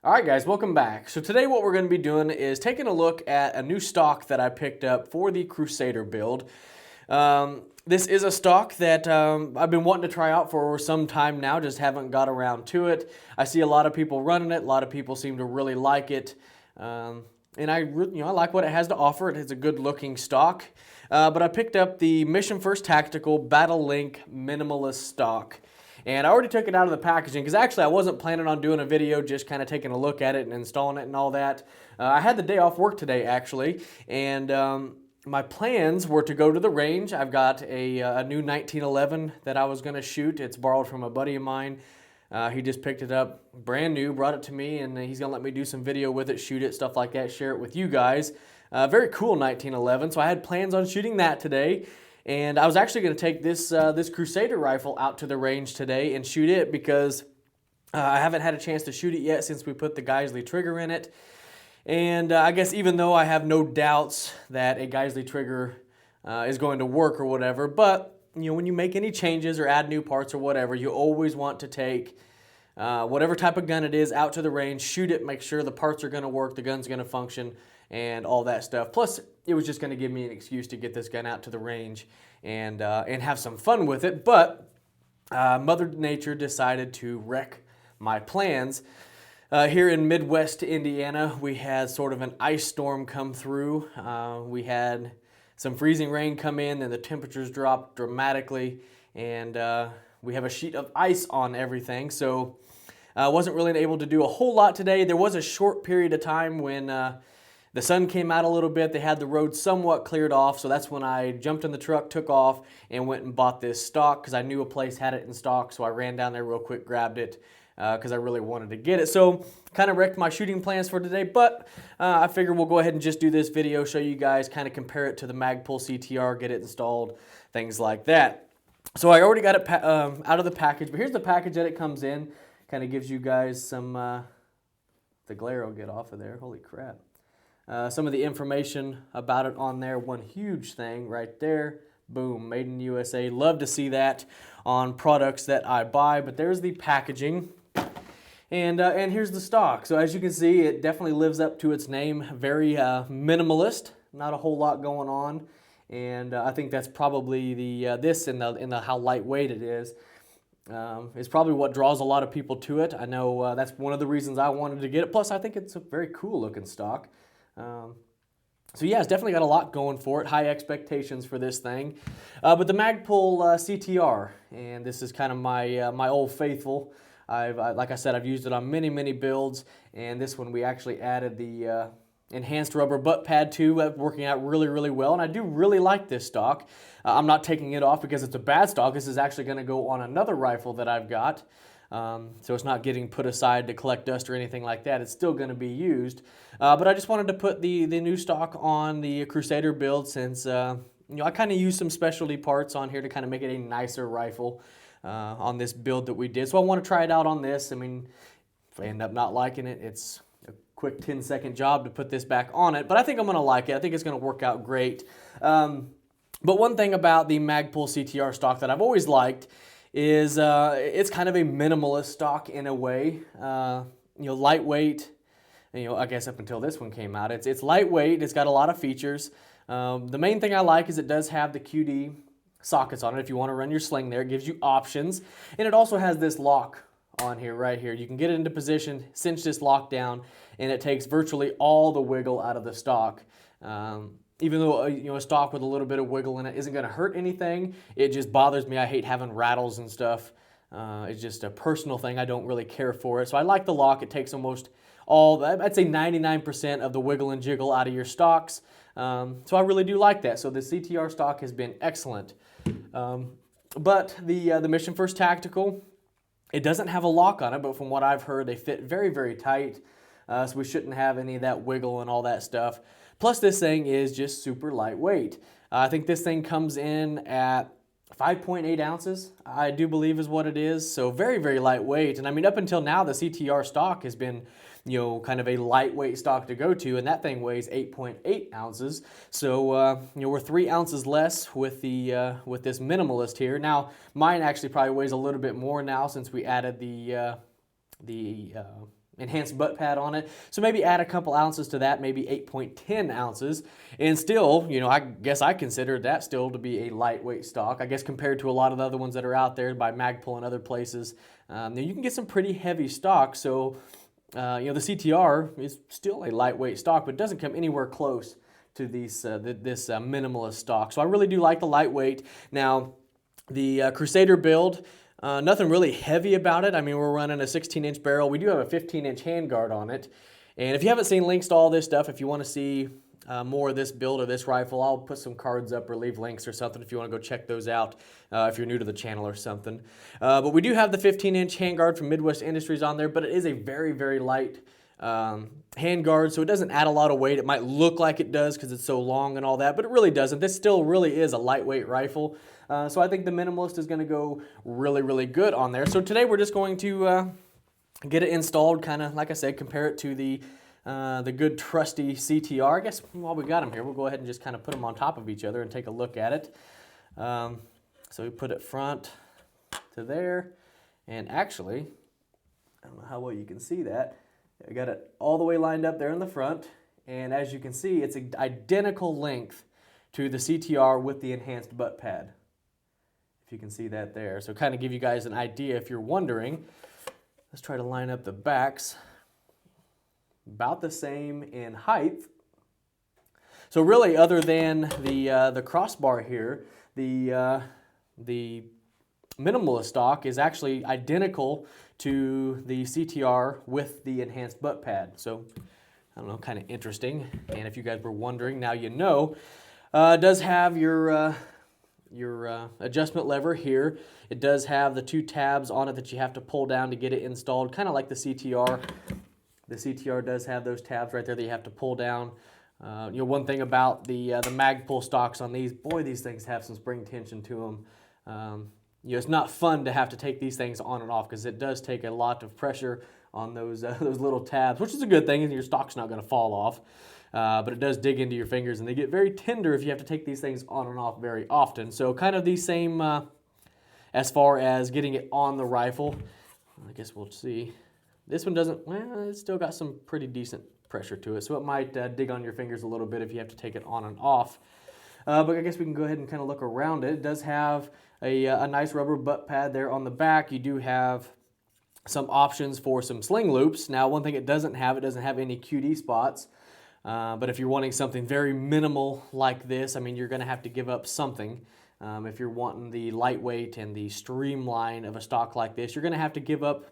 Alright guys, welcome back. So today what we're going to be doing is taking a look at a new stock that I picked up for the Crusader build. This is a stock that I've been wanting to try out for some time now, just haven't got around to it. I see a lot of people running it, a lot of people seem to really like it. And I like what it has to offer. It is a good looking stock. But I picked up the Mission First Tactical Battlelink Minimalist stock. And I already took it out of the packaging because actually I wasn't planning on doing a video, just kind of taking a look at it and installing it and all that. I had the day off work today actually, and my plans were to go to the range. I've got a new 1911 that I was going to shoot. It's borrowed from a buddy of mine. He just picked it up brand new, brought it to me, and he's going to let me do some video with it, shoot it, stuff like that, share it with you guys. Very cool 1911, so I had plans on shooting that today. And I was actually going to take this Crusader rifle out to the range today and shoot it because I haven't had a chance to shoot it yet since we put the Geisley trigger in it. And I guess even though I have no doubts that a Geisley trigger is going to work or whatever, but when you make any changes or add new parts or whatever, you always want to take whatever type of gun it is out to the range, shoot it, make sure the parts are going to work, the gun's going to function, and all that stuff. Plus, it was just going to give me an excuse to get this gun out to the range and have some fun with it. But Mother Nature decided to wreck my plans. Here in Midwest Indiana, we had sort of an ice storm come through. We had some freezing rain come in, and the temperatures dropped dramatically, and we have a sheet of ice on everything. So I wasn't really able to do a whole lot today. There was a short period of time when the sun came out a little bit. They had the road somewhat cleared off, so that's when I jumped in the truck, took off, and went and bought this stock because I knew a place had it in stock, so I ran down there real quick, grabbed it because I really wanted to get it. So kind of wrecked my shooting plans for today, but I figured we'll go ahead and just do this video, show you guys, kind of compare it to the Magpul CTR, get it installed, things like that. So I already got it out of the package, but here's the package that it comes in. Kind of gives you guys some, the glare will get off of there, holy crap. Some of the information about it on there. One huge thing right there. Boom, made in USA. Love to see that on products that I buy. But there's the packaging. And here's the stock. So as you can see, it definitely lives up to its name. Very minimalist. Not a whole lot going on. And I think that's probably this and the how lightweight it is. It's probably what draws a lot of people to it. I know that's one of the reasons I wanted to get it. Plus, I think it's a very cool looking stock. So yeah, it's definitely got a lot going for it. High expectations for this thing. But the Magpul CTR, and this is kind of my old faithful. Like I said, I've used it on many builds, and this one we actually added the enhanced rubber butt pad to, working out really well. And I do really like this stock. I'm not taking it off because it's a bad stock. This is actually going to go on another rifle that I've got. So it's not getting put aside to collect dust or anything like that. It's still going to be used. But I just wanted to put the new stock on the Crusader build since I kind of used some specialty parts on here to kind of make it a nicer rifle on this build that we did. So I want to try it out on this. I mean, if I end up not liking it, it's a quick 10-second job to put this back on it. But I think I'm going to like it. I think it's going to work out great. But one thing about the Magpul CTR stock that I've always liked is it's kind of a minimalist stock in a way. Lightweight. I guess up until this one came out, it's lightweight. It's got a lot of features. The main thing I like is it does have the QD sockets on it. If you want to run your sling there, it gives you options, and it also has this lock on here, right here. You can get it into position, cinch this lock down, and it takes virtually all the wiggle out of the stock. Even though a stock with a little bit of wiggle in it isn't going to hurt anything, it just bothers me. I hate having rattles and stuff. It's just a personal thing. I don't really care for it. So I like the lock. It takes almost all, I'd say 99% of the wiggle and jiggle out of your stocks. So I really do like that. So the CTR stock has been excellent. But the Mission First Tactical, it doesn't have a lock on it, but from what I've heard, they fit very tight. So we shouldn't have any of that wiggle and all that stuff. Plus, this thing is just super lightweight. I think this thing comes in at 5.8 ounces, I do believe is what it is. So very lightweight. And I mean, up until now, the CTR stock has been, kind of a lightweight stock to go to, and that thing weighs 8.8 ounces. So, we're 3 ounces less with this minimalist here. Now, mine actually probably weighs a little bit more now since we added the enhanced butt pad on it. So maybe add a couple ounces to that, maybe 8.10 ounces. And still, you know, I guess I consider that still to be a lightweight stock. I guess compared to a lot of the other ones that are out there by Magpul and other places, you can get some pretty heavy stock. So, you know, the CTR is still a lightweight stock, but it doesn't come anywhere close to this minimalist stock. So I really do like the lightweight. Now, the Crusader build, nothing really heavy about it. I mean, we're running a 16-inch barrel. We do have a 15-inch handguard on it. And if you haven't seen links to all this stuff, if you want to see more of this build or this rifle, I'll put some cards up or leave links or something if you want to go check those out if you're new to the channel or something. But we do have the 15-inch handguard from Midwest Industries on there, but it is a very, very light handguard, so it doesn't add a lot of weight. It might look like it does because it's so long and all that, but it really doesn't. This still really is a lightweight rifle. So I think the Minimalist is going to go really, really good on there. So today we're just going to get it installed, kind of, like I said, compare it to the good trusty CTR. I guess while we got them here, we'll go ahead and just kind of put them on top of each other and take a look at it. So we put it front to there, and actually, I don't know how well you can see that. I got it all the way lined up there in the front, and as you can see, it's an identical length to the CTR with the enhanced butt pad. If you can see that there. So kind of give you guys an idea if you're wondering. Let's try to line up the backs. About the same in height. So really, other than the crossbar here, the Minimalist stock is actually identical to the CTR with the enhanced butt pad. So, I don't know, kind of interesting. And if you guys were wondering, now you know. It does have your adjustment lever here. It does have the 2 tabs on it that you have to pull down to get it installed, kind of like the CTR. The CTR does have those tabs right there that you have to pull down. You know, one thing about the Magpul stocks on these, boy, these things have some spring tension to them. You know, it's not fun to have to take these things on and off because it does take a lot of pressure on those little tabs, which is a good thing, and your stock's not going to fall off. But it does dig into your fingers, and they get very tender if you have to take these things on and off very often. So kind of the same as far as getting it on the rifle. I guess we'll see. This one doesn't, well, it's still got some pretty decent pressure to it, so it might dig on your fingers a little bit if you have to take it on and off. But I guess we can go ahead and kind of look around it. It does have a nice rubber butt pad there on the back. You do have some options for some sling loops. Now, one thing it doesn't have any QD spots. But if you're wanting something very minimal like this, I mean, you're going to have to give up something. If you're wanting the lightweight and the streamline of a stock like this, you're going to have to give up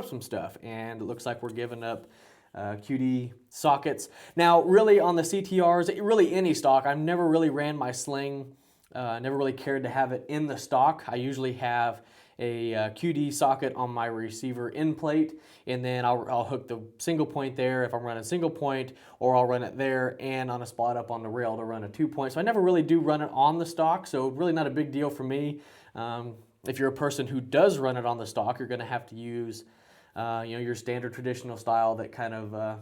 some stuff. And it looks like we're giving up QD sockets. Now, really on the CTRs, really any stock, I've never really ran my sling, never really cared to have it in the stock. I usually have a QD socket on my receiver end plate, and then I'll hook the single point there if I'm running single point, or I'll run it there and on a spot up on the rail to run a 2-point. So I never really do run it on the stock, so really not a big deal for me. If you're a person who does run it on the stock, you're going to have to use your standard traditional style that kind of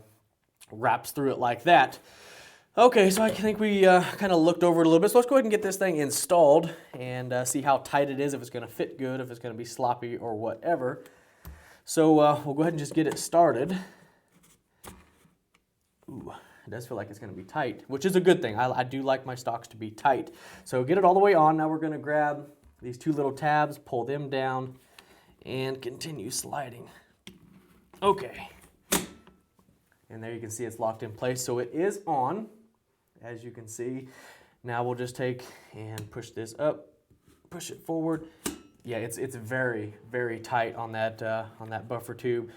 wraps through it like that. Okay, so I think we kind of looked over it a little bit. So let's go ahead and get this thing installed and see how tight it is, if it's going to fit good, if it's going to be sloppy or whatever. So we'll go ahead and just get it started. Ooh, it does feel like it's going to be tight, which is a good thing. I do like my stocks to be tight. So get it all the way on. Now we're going to grab these 2 little tabs, pull them down, and continue sliding. Okay. And there you can see it's locked in place. So it is on. As you can see, now we'll just take and push this up, push it forward. Yeah, it's very, very tight on that buffer tube.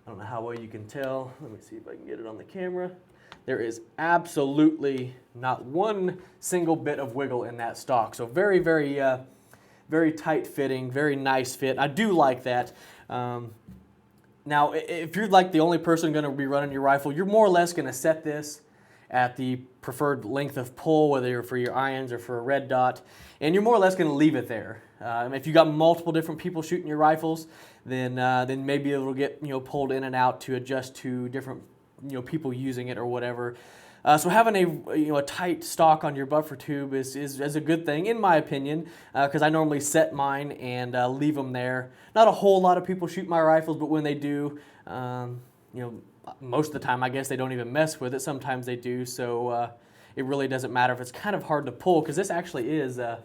I don't know how well you can tell. Let me see if I can get it on the camera. There is absolutely not one single bit of wiggle in that stock. So very, very, very tight fitting, very nice fit. I do like that. Now, if you're like the only person going to be running your rifle, you're more or less going to set this at the preferred length of pull, whether you're for your irons or for a red dot, and you're more or less going to leave it there. If you got multiple different people shooting your rifles, then maybe it'll get pulled in and out to adjust to different people using it or whatever. So having a tight stock on your buffer tube is a good thing, in my opinion, because I normally set mine and leave them there. Not a whole lot of people shoot my rifles, but when they do, most of the time I guess they don't even mess with it. Sometimes they do, so it really doesn't matter if it's kind of hard to pull, because this actually is, I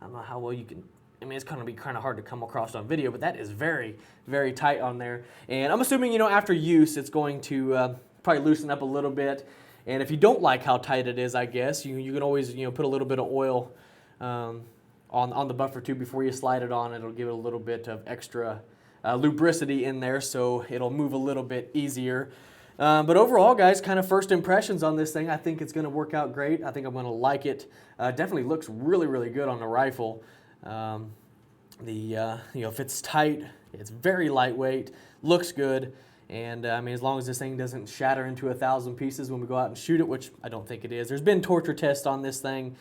don't know how well you can, I mean, it's going to be kind of hard to come across on video, but that is very, very tight on there. And I'm assuming, after use, it's going to probably loosen up a little bit. And if you don't like how tight it is, I guess, you can always, put a little bit of oil on the buffer tube before you slide it on. It'll give it a little bit of extra lubricity in there, so it'll move a little bit easier. But overall, guys, kind of first impressions on this thing, I think it's going to work out great. I think I'm going to like it. Definitely looks really, really good on the rifle. If it's tight, it's very lightweight, looks good, and I mean, as long as this thing doesn't shatter into 1,000 pieces when we go out and shoot it, which I don't think it is. There's been torture tests on this thing,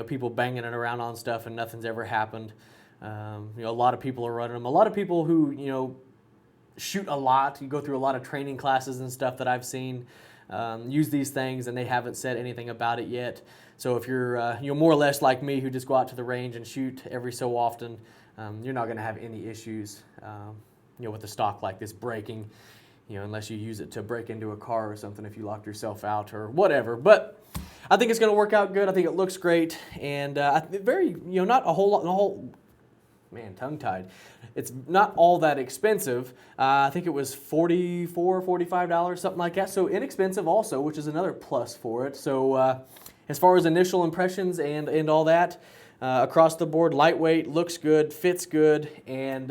people banging it around on stuff, and nothing's ever happened. A lot of people are running them. A lot of people who shoot a lot, you go through a lot of training classes and stuff that I've seen, use these things, and they haven't said anything about it yet. So if you're more or less like me, who just go out to the range and shoot every so often, you're not going to have any issues with a stock like this breaking, unless you use it to break into a car or something if you locked yourself out or whatever. But I think it's going to work out good. I think it looks great, and not a whole man, tongue-tied. It's not all that expensive. I think it was $44, $45, something like that. So inexpensive also, which is another plus for it. So as far as initial impressions and all that, across the board, lightweight, looks good, fits good, and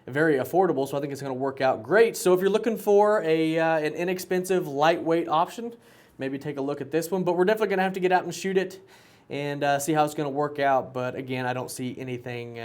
very affordable. So I think it's going to work out great. So if you're looking for an inexpensive, lightweight option, maybe take a look at this one. But we're definitely going to have to get out and shoot it and see how it's going to work out. But again, I don't see anything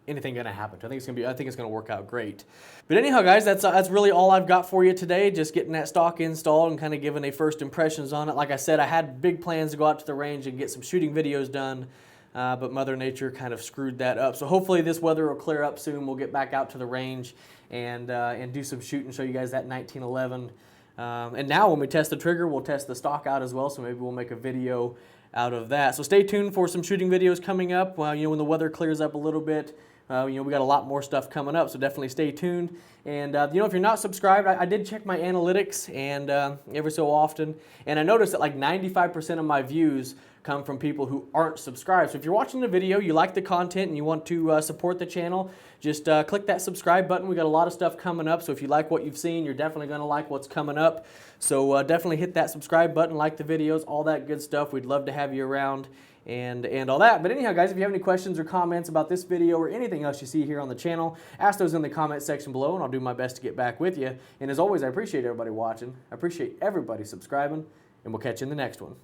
going to happen. I think it's going to work out great. But anyhow, guys, that's really all I've got for you today. Just getting that stock installed and kind of giving a first impressions on it. Like I said, I had big plans to go out to the range and get some shooting videos done, but Mother Nature kind of screwed that up. So hopefully this weather will clear up soon. We'll get back out to the range and do some shooting, show you guys that 1911. And now when we test the trigger, we'll test the stock out as well. So maybe we'll make a video out of that. So stay tuned for some shooting videos coming up. When the weather clears up a little bit. We got a lot more stuff coming up, so definitely stay tuned. And if you're not subscribed, I did check my analytics and every so often, and I noticed that like 95% of my views come from people who aren't subscribed. So if you're watching the video, you like the content, and you want to support the channel, just click that subscribe button. We got a lot of stuff coming up, so if you like what you've seen, you're definitely going to like what's coming up. So definitely hit that subscribe button, like the videos, all that good stuff. We'd love to have you around. And all that. But anyhow, guys, if you have any questions or comments about this video or anything else you see here on the channel, ask those in the comment section below, and I'll do my best to get back with you. And as always, I appreciate everybody watching. I appreciate everybody subscribing, and we'll catch you in the next one.